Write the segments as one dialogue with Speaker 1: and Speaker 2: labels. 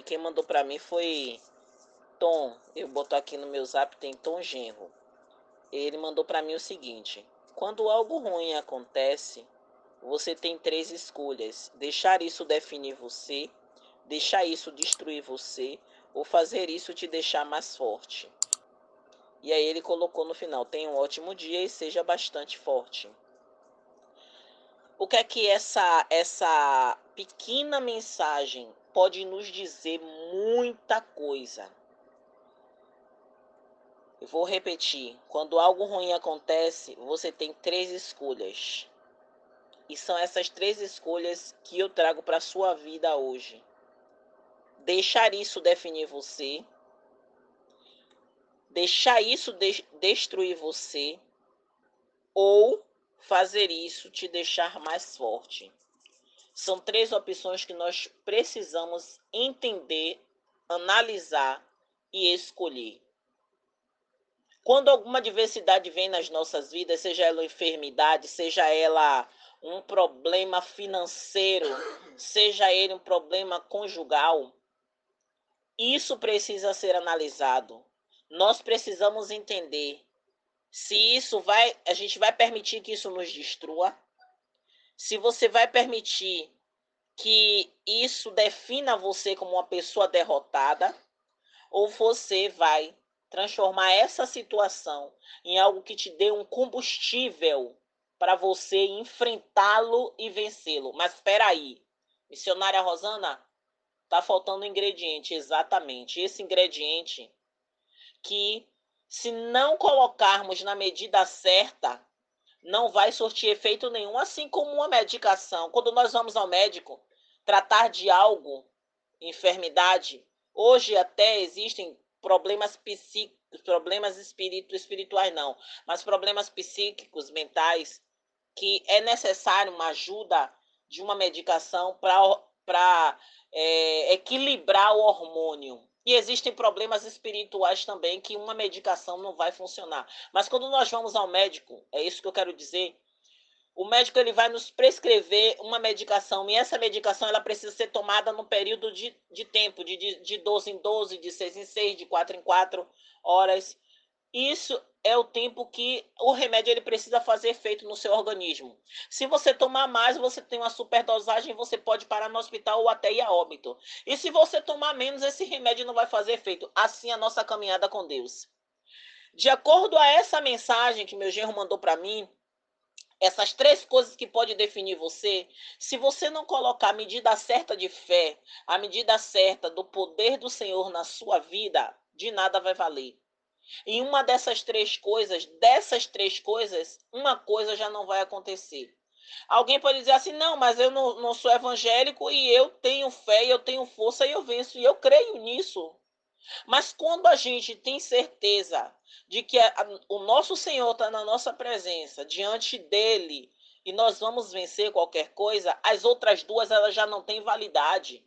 Speaker 1: quem mandou para mim foi Tom. Eu boto aqui no meu zap, tem Tom Genro. Ele mandou para mim o seguinte: quando algo ruim acontece, você tem três escolhas: deixar isso definir você, deixar isso destruir você, ou fazer isso te deixar mais forte. E aí ele colocou no final: tenha um ótimo dia e seja bastante forte. O que é que essa pequena mensagem pode nos dizer? Muita coisa. Eu vou repetir. Quando algo ruim acontece, você tem três escolhas. E são essas três escolhas que eu trago para a sua vida hoje. Deixar isso definir você. Deixar isso destruir você. Ou fazer isso te deixar mais forte. São três opções que nós precisamos entender, analisar e escolher. Quando alguma adversidade vem nas nossas vidas, seja ela uma enfermidade, seja ela um problema financeiro, seja ele um problema conjugal, isso precisa ser analisado. Nós precisamos entender se a gente vai permitir que isso nos destrua, se você vai permitir que isso defina você como uma pessoa derrotada, ou você vai transformar essa situação em algo que te dê um combustível para você enfrentá-lo e vencê-lo. Mas espera aí, missionária Rosana, tá faltando um ingrediente, exatamente. Esse ingrediente que, se não colocarmos na medida certa, não vai surtir efeito nenhum, assim como uma medicação. Quando nós vamos ao médico tratar de algo, enfermidade, hoje até existem problemas psíquicos, problemas espirituais não, mas problemas psíquicos, mentais, que é necessário uma ajuda de uma medicação para equilibrar o hormônio. E existem problemas espirituais também que uma medicação não vai funcionar. Mas quando nós vamos ao médico, é isso que eu quero dizer, o médico ele vai nos prescrever uma medicação, e essa medicação ela precisa ser tomada num período de tempo, de 12 em 12, de 6 em 6, de 4 em 4 horas. Isso é o tempo que o remédio ele precisa fazer efeito no seu organismo. Se você tomar mais, você tem uma superdosagem, você pode parar no hospital ou até ir a óbito. E se você tomar menos, esse remédio não vai fazer efeito. Assim a nossa caminhada com Deus. De acordo a essa mensagem que meu genro mandou para mim, essas três coisas que pode definir você, se você não colocar a medida certa de fé, a medida certa do poder do Senhor na sua vida, de nada vai valer. E uma dessas três coisas, uma coisa já não vai acontecer. Alguém pode dizer assim, não, mas eu não sou evangélico e eu tenho fé, eu tenho força e eu venço, e eu creio nisso. Mas quando a gente tem certeza de que o nosso Senhor está na nossa presença, diante dele, e nós vamos vencer qualquer coisa, as outras duas elas já não têm validade.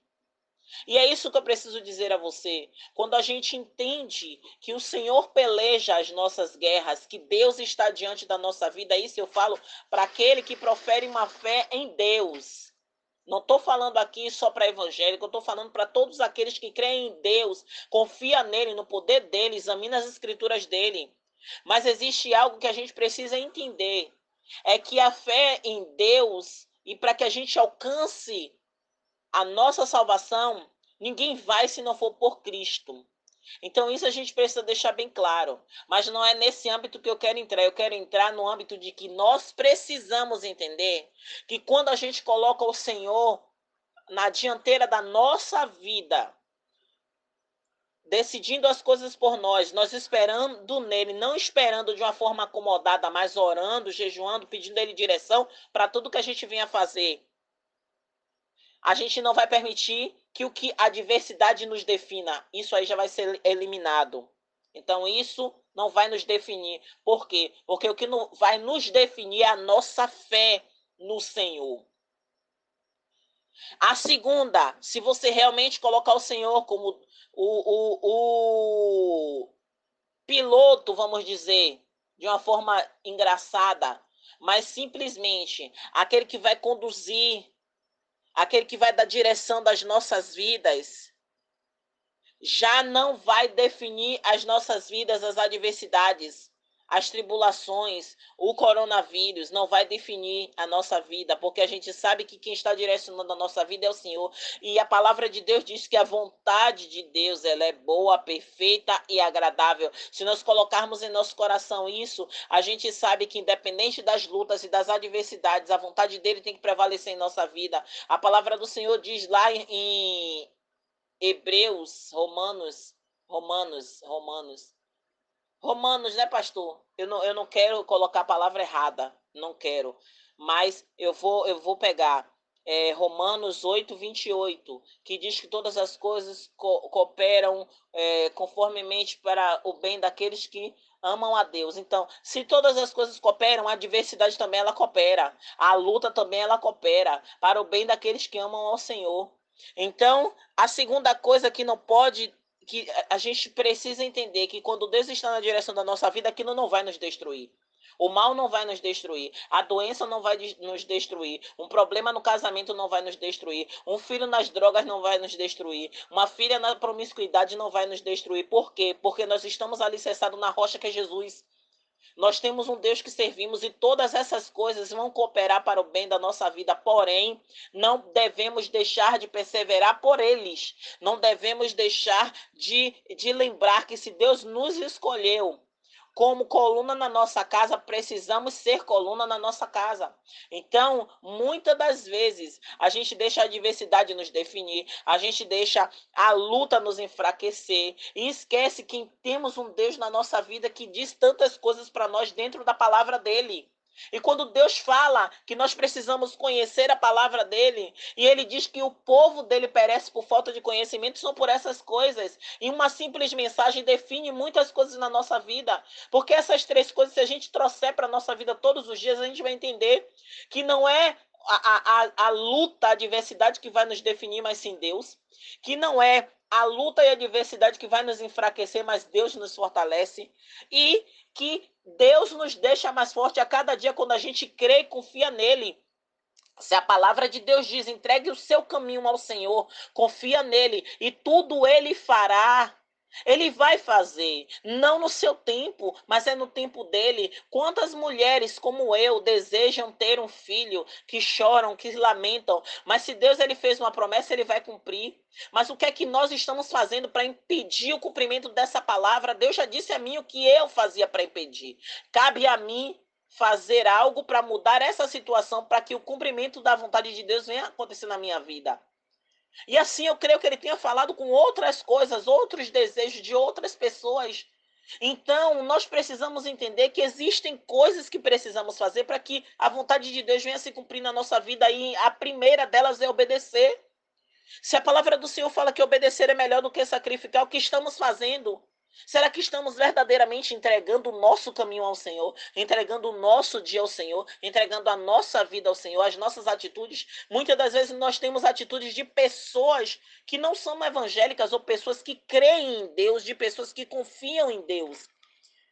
Speaker 1: E é isso que eu preciso dizer a você. Quando a gente entende que o Senhor peleja as nossas guerras, que Deus está diante da nossa vida, isso eu falo para aquele que profere uma fé em Deus. Não estou falando aqui só para evangélico, eu estou falando para todos aqueles que creem em Deus, confia nele, no poder dele, examina as escrituras dele. Mas existe algo que a gente precisa entender, é que a fé em Deus, e para que a gente alcance a nossa salvação, ninguém vai se não for por Cristo. Então isso a gente precisa deixar bem claro. Mas não é nesse âmbito que eu quero entrar. Eu quero entrar no âmbito de que nós precisamos entender que quando a gente coloca o Senhor na dianteira da nossa vida, decidindo as coisas por nós, nós esperando nele, não esperando de uma forma acomodada, mas orando, jejuando, pedindo ele direção para tudo que a gente venha fazer. A gente não vai permitir que a adversidade nos defina. Isso aí já vai ser eliminado. Então, isso não vai nos definir. Por quê? Porque o que vai nos definir é a nossa fé no Senhor. A segunda, se você realmente colocar o Senhor como o piloto, vamos dizer, de uma forma engraçada, mas simplesmente aquele que vai conduzir, aquele que vai dar direção das nossas vidas, já não vai definir as nossas vidas, as adversidades, as tribulações, o coronavírus não vai definir a nossa vida, porque a gente sabe que quem está direcionando a nossa vida é o Senhor. E a palavra de Deus diz que a vontade de Deus, ela é boa, perfeita e agradável. Se nós colocarmos em nosso coração isso, a gente sabe que independente das lutas e das adversidades, a vontade dele tem que prevalecer em nossa vida. A palavra do Senhor diz lá em Hebreus, Romanos, né, pastor? Eu não quero colocar a palavra errada, não quero. Mas eu vou pegar Romanos 8:28, que diz que todas as coisas cooperam conformemente para o bem daqueles que amam a Deus. Então, se todas as coisas cooperam, a adversidade também ela coopera. A luta também ela coopera para o bem daqueles que amam ao Senhor. Então, a segunda coisa que não pode, que a gente precisa entender que quando Deus está na direção da nossa vida, aquilo não vai nos destruir. O mal não vai nos destruir, a doença não vai nos destruir, um problema no casamento não vai nos destruir, um filho nas drogas não vai nos destruir, uma filha na promiscuidade não vai nos destruir. Por quê? Porque nós estamos alicerçados na rocha que é Jesus. Nós temos um Deus que servimos e todas essas coisas vão cooperar para o bem da nossa vida, porém, não devemos deixar de perseverar por eles. Não devemos deixar de lembrar que se Deus nos escolheu como coluna na nossa casa, precisamos ser coluna na nossa casa. Então, muitas das vezes, a gente deixa a adversidade nos definir, a gente deixa a luta nos enfraquecer e esquece que temos um Deus na nossa vida que diz tantas coisas para nós dentro da palavra dele. E quando Deus fala que nós precisamos conhecer a palavra dele, e ele diz que o povo dele perece por falta de conhecimento, são por essas coisas. E uma simples mensagem define muitas coisas na nossa vida. Porque essas três coisas, se a gente trouxer para a nossa vida todos os dias, a gente vai entender que não é a luta, a adversidade que vai nos definir, mas sim Deus. Que não é a luta e a adversidade que vai nos enfraquecer, mas Deus nos fortalece. E que Deus nos deixa mais forte a cada dia quando a gente crê e confia nele. Se a palavra de Deus diz, entregue o seu caminho ao Senhor, confia nele e tudo ele fará. Ele vai fazer, não no seu tempo, mas é no tempo dele. Quantas mulheres como eu desejam ter um filho, que choram, que lamentam, mas se Deus ele fez uma promessa, ele vai cumprir. Mas o que é que nós estamos fazendo para impedir o cumprimento dessa palavra? Deus já disse a mim o que eu fazia para impedir. Cabe a mim fazer algo para mudar essa situação, para que o cumprimento da vontade de Deus venha acontecer na minha vida. E assim eu creio que ele tenha falado com outras coisas, outros desejos de outras pessoas. Então, nós precisamos entender que existem coisas que precisamos fazer para que a vontade de Deus venha se cumprir na nossa vida, e a primeira delas é obedecer. Se a palavra do Senhor fala que obedecer é melhor do que sacrificar, o que estamos fazendo? Será que estamos verdadeiramente entregando o nosso caminho ao Senhor, entregando o nosso dia ao Senhor, entregando a nossa vida ao Senhor, as nossas atitudes? Muitas das vezes nós temos atitudes de pessoas que não são evangélicas, ou pessoas que creem em Deus, de pessoas que confiam em Deus,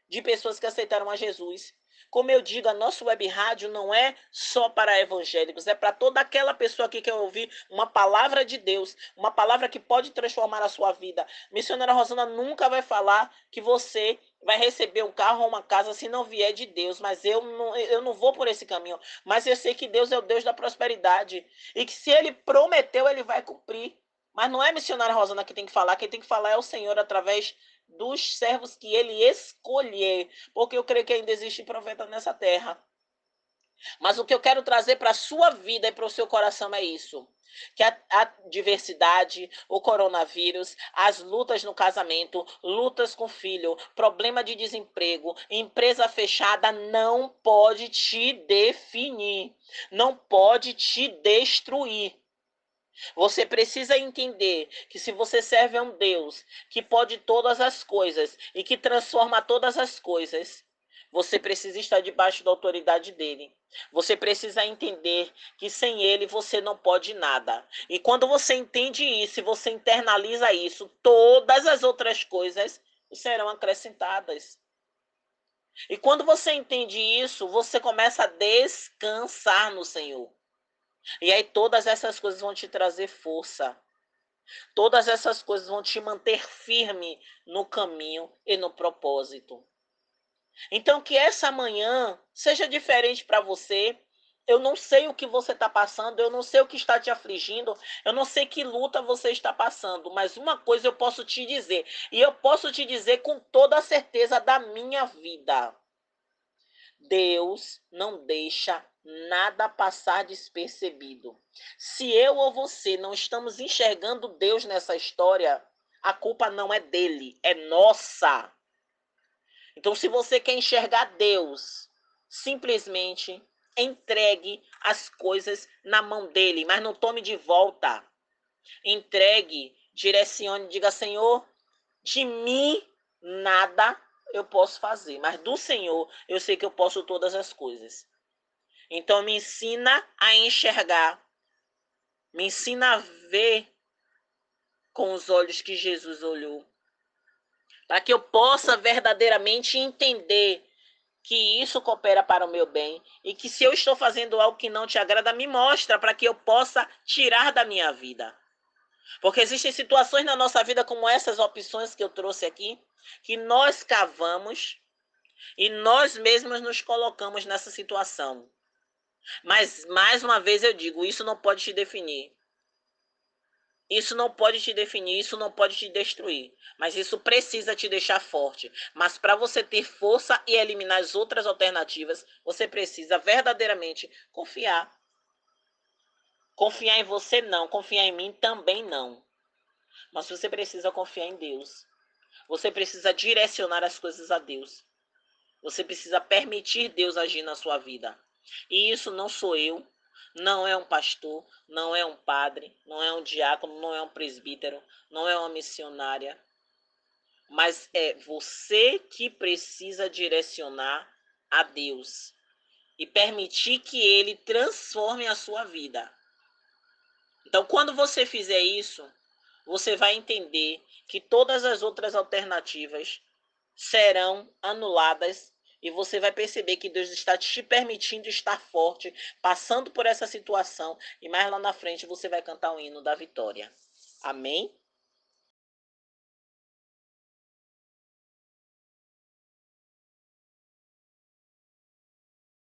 Speaker 1: de pessoas que aceitaram a Jesus. Como eu digo, a nossa web rádio não é só para evangélicos, é para toda aquela pessoa que quer ouvir uma palavra de Deus, uma palavra que pode transformar a sua vida. Missionária Rosana nunca vai falar que você vai receber um carro ou uma casa se não vier de Deus, mas eu não vou por esse caminho. Mas eu sei que Deus é o Deus da prosperidade e que se ele prometeu, ele vai cumprir. Mas não é missionária Rosana que tem que falar, quem tem que falar é o Senhor através dos servos que ele escolher, porque eu creio que ainda existe profeta nessa terra. Mas o que eu quero trazer para a sua vida e para o seu coração é isso: que a diversidade, o coronavírus, as lutas no casamento, lutas com filho, problema de desemprego, empresa fechada não pode te definir, não pode te destruir. Você precisa entender que se você serve a um Deus que pode todas as coisas e que transforma todas as coisas, você precisa estar debaixo da autoridade dele. Você precisa entender que sem ele você não pode nada. E quando você entende isso e você internaliza isso, todas as outras coisas serão acrescentadas. E quando você entende isso, você começa a descansar no Senhor. E aí todas essas coisas vão te trazer força. Todas essas coisas vão te manter firme no caminho e no propósito. Então, que essa manhã seja diferente para você. Eu não sei o que você está passando, eu não sei o que está te afligindo, eu não sei que luta você está passando, mas uma coisa eu posso te dizer, e eu posso te dizer com toda a certeza da minha vida: Deus não deixa nada passar despercebido. Se eu ou você não estamos enxergando Deus nessa história, a culpa não é dele, é nossa. Então, se você quer enxergar Deus, simplesmente entregue as coisas na mão dele, mas não tome de volta. Entregue, direcione, diga: Senhor, de mim nada eu posso fazer, mas do Senhor eu sei que eu posso todas as coisas. Então, me ensina a enxergar, me ensina a ver com os olhos que Jesus olhou, para que eu possa verdadeiramente entender que isso coopera para o meu bem e que, se eu estou fazendo algo que não te agrada, me mostra para que eu possa tirar da minha vida. Porque existem situações na nossa vida, como essas opções que eu trouxe aqui, que nós cavamos e nós mesmos nos colocamos nessa situação. Mas, mais uma vez eu digo, isso não pode te definir. Isso não pode te definir, isso não pode te destruir, mas isso precisa te deixar forte. Mas para você ter força e eliminar as outras alternativas, você precisa verdadeiramente confiar. Confiar em você não, confiar em mim também não. Mas você precisa confiar em Deus. Você precisa direcionar as coisas a Deus. Você precisa permitir Deus agir na sua vida. E isso não sou eu, não é um pastor, não é um padre, não é um diácono, não é um presbítero, não é uma missionária. Mas é você que precisa direcionar a Deus e permitir que Ele transforme a sua vida. Então, quando você fizer isso, você vai entender que todas as outras alternativas serão anuladas e você vai perceber que Deus está te permitindo estar forte, passando por essa situação, e mais lá na frente você vai cantar o hino da vitória. Amém?